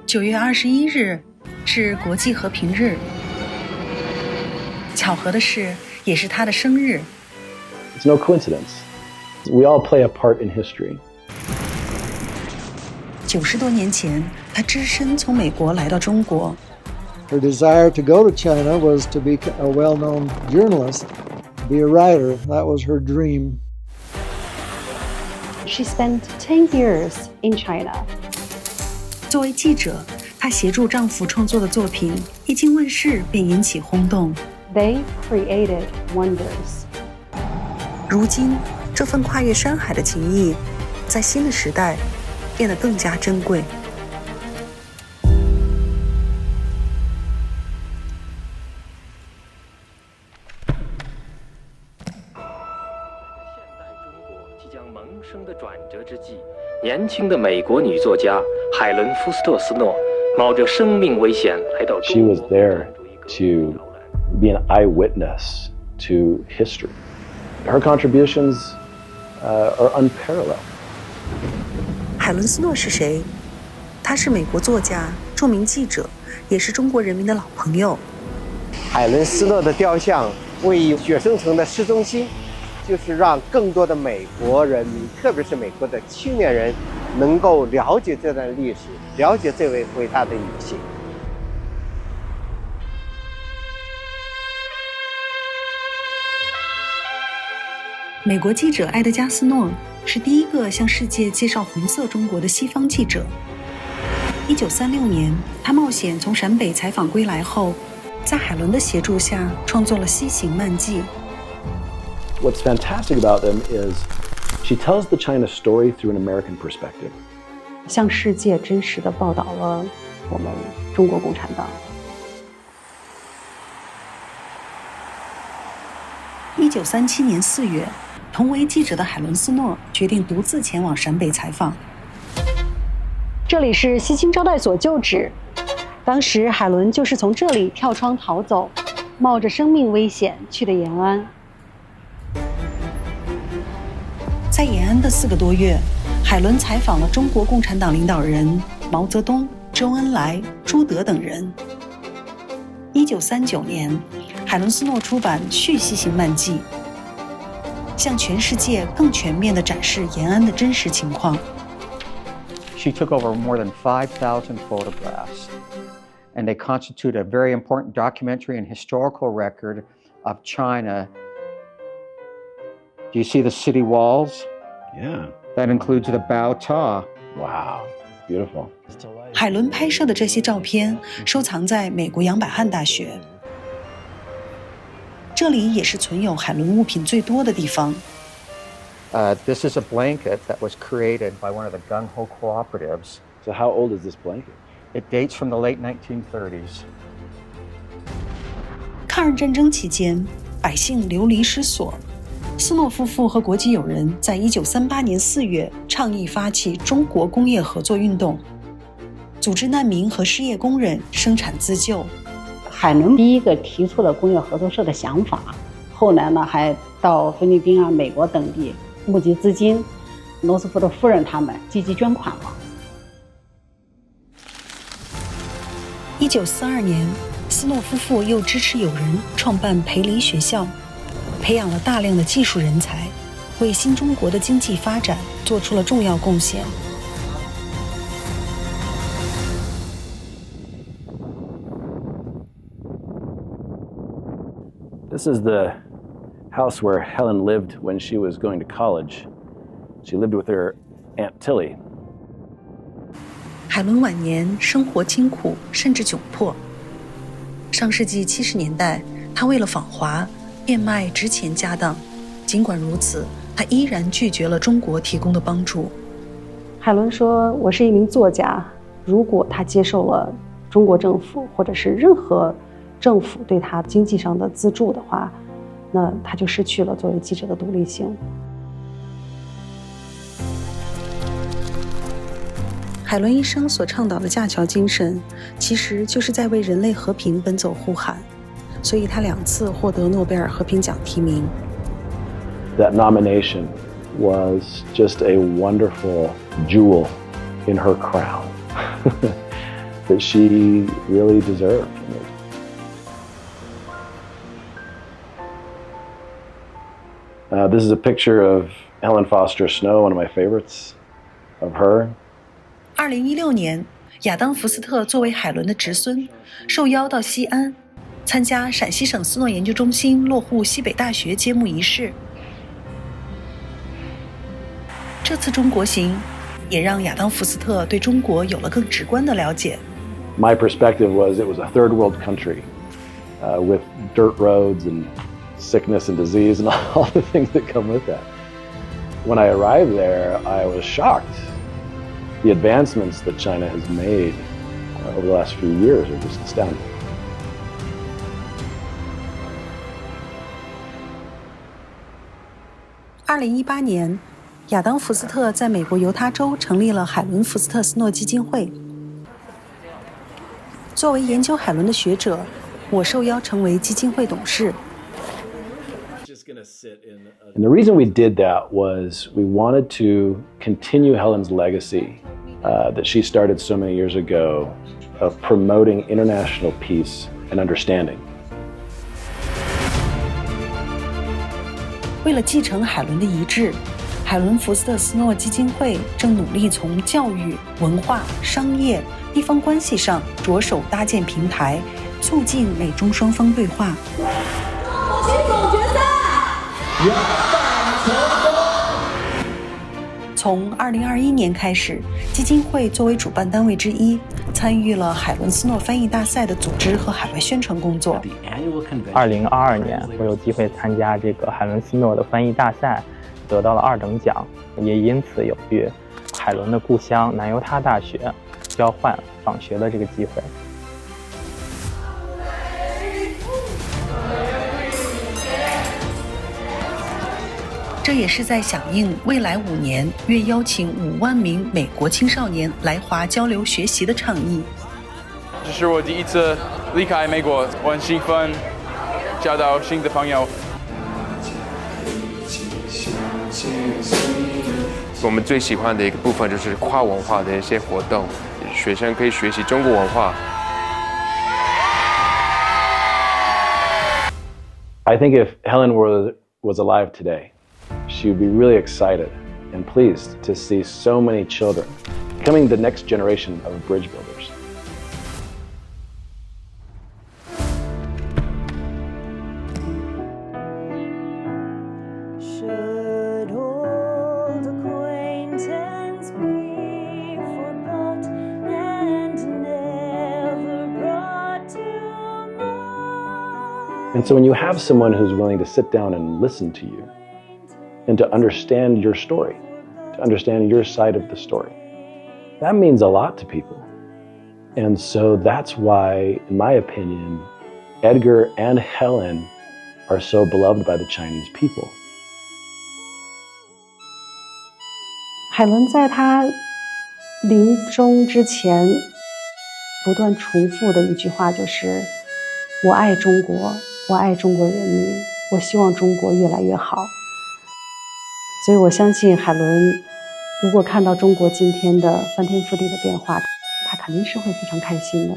9月21日是国际和平日，巧合的是，也是他的生日。It's no coincidence. We all play a part in history. 90多年前，他只身从美国来到中国。Her desire to go to China was to be a well-known journalist, be a writer. That was her dream. She spent 10 years in China. 作为记者，她协助丈夫创作的作品一经问世便引起轰动。They created wonders. 如今，这份跨越山海的情谊，在新的时代变得更加珍贵。即将萌生的转折之际，年轻的美国女作家海伦·福斯特斯诺冒着生命危险来到中国。 She was there to be an eyewitness to history. Her contributions are unparalleled. 海伦斯诺是谁？他是美国作家、著名记者，也是中国人民的老朋友。海伦斯诺的雕像位于雪生城的市中心，就是让更多的美国人民，特别是美国的青年人，能够了解这段历史，了解这位伟大的女性。美国记者埃德加斯诺是第一个向世界介绍红色中国的西方记者。1936年，他冒险从陕北采访归来后，在海伦的协助下创作了《西行漫记》。What's fantastic about them is she tells the China story through an American perspective. 向世界真实地报道了我们中国共产党。1937年4月，同为记者的海伦斯诺决定独自前往陕北采访。这里是西青招待所旧址，当时海伦就是从这里跳窗逃走，冒着生命危险去的延安。在延安的4个多月，海伦采访了中国共产党领导人毛泽东、周恩来、朱德等人。1939年，海伦斯诺出版《续西行漫记》，向全世界更全面地展示延安的真实情况。She took over more than 5,000 photographs, and they constitute a very important documentary and historical record of China. Do you see the city walls? Yeah. That includes the Bao Ta. Wow. Beautiful. 海伦拍摄的这些照片收藏在美国杨百翰大学，这里也是存有海伦物品最多的地方。This is a blanket that was created by one of the gung ho cooperatives. So how old is this blanket? It dates from the late 1930s. 抗日战争期间，百姓流离失所，斯诺夫妇和国际友人在1938年4月倡议发起中国工业合作运动，组织难民和失业工人生产自救。海伦第一个提出了工业合作社的想法，后来呢还到菲律宾啊、美国等地募集资金，罗斯福的夫人他们积极捐款了。1942年，斯诺夫妇又支持友人创办培黎学校，培养了大量的技术人才，为新中国的经济发展做出了重要贡献。This is the house where Helen lived when she was going to college. She lived with her Aunt Tilly. 海伦晚年生活清苦，甚至窘迫。上世纪70年代，她为了访华，变卖值钱家当。尽管如此，她依然拒绝了中国提供的帮助。海伦说：“我是一名作家，如果他接受了中国政府或者是任何政府对他经济上的资助的话，那他就失去了作为记者的独立性。”海伦一生所倡导的架桥精神，其实就是在为人类和平奔走呼喊，所以他2次获得诺贝尔和平奖提名。That nomination was just a wonderful jewel in her crown. that she really deserved. This is a picture of Helen Foster Snow, one of my favorites of her. 2016年，亚当·福斯特作为海伦的侄孙，受邀到西安，参加陕西省斯诺研究中心落户西北大学揭幕仪式。这次中国行，也让亚当·福斯特对中国有了更直观的了解。My perspective was it was a third world country with dirt roads and sickness and disease and all the things that come with that. When I arrived there, I was shocked. The advancements that China has made over the last few years are just astounding. 2018年，亚当·福斯特在美国犹他州成立了海伦·福斯特斯诺基金会。作为研究海伦的学者，我受邀成为基金会董事。And the reason we did that was we wanted to continue Helen's legacy that she started so many years ago of promoting international peace and understanding. 为了继承海伦的遗志，海伦·福斯特斯诺基金会正努力从教育、文化、商业、地方关系上着手搭建平台，促进美中双方对话。从2021年开始，基金会作为主办单位之一，参与了海伦斯诺翻译大赛的组织和海外宣传工作。2022年，我有机会参加这个海伦斯诺的翻译大赛，得到了2等奖，也因此有与海伦的故乡南犹他大学交换访学的这个机会。这也是在响应未来5年约邀请5万名美国青少年来华交流学习的倡议。这是我第一次离开美国，我很兴奋，交到新的朋友。我们最喜欢的一个部分就是跨文化的一些活动，学生可以学习中国文化。I think if Helen was alive today, she would be really excited and pleased to see so many children becoming the next generation of bridge builders. Should old acquaintance be forgot and never brought to mind? And so when you have someone who's willing to sit down and listen to you, and to understand your story, to understand your side of the story, that means a lot to people. And so that's why, in my opinion, Edgar and Helen are so beloved by the Chinese people. 海伦在她临终之前不断重复的一句话就是我爱中国，我爱中国人民，我希望中国越来越好。所以我相信海伦如果看到中国今天的翻天覆地的变化，她肯定是会非常开心的。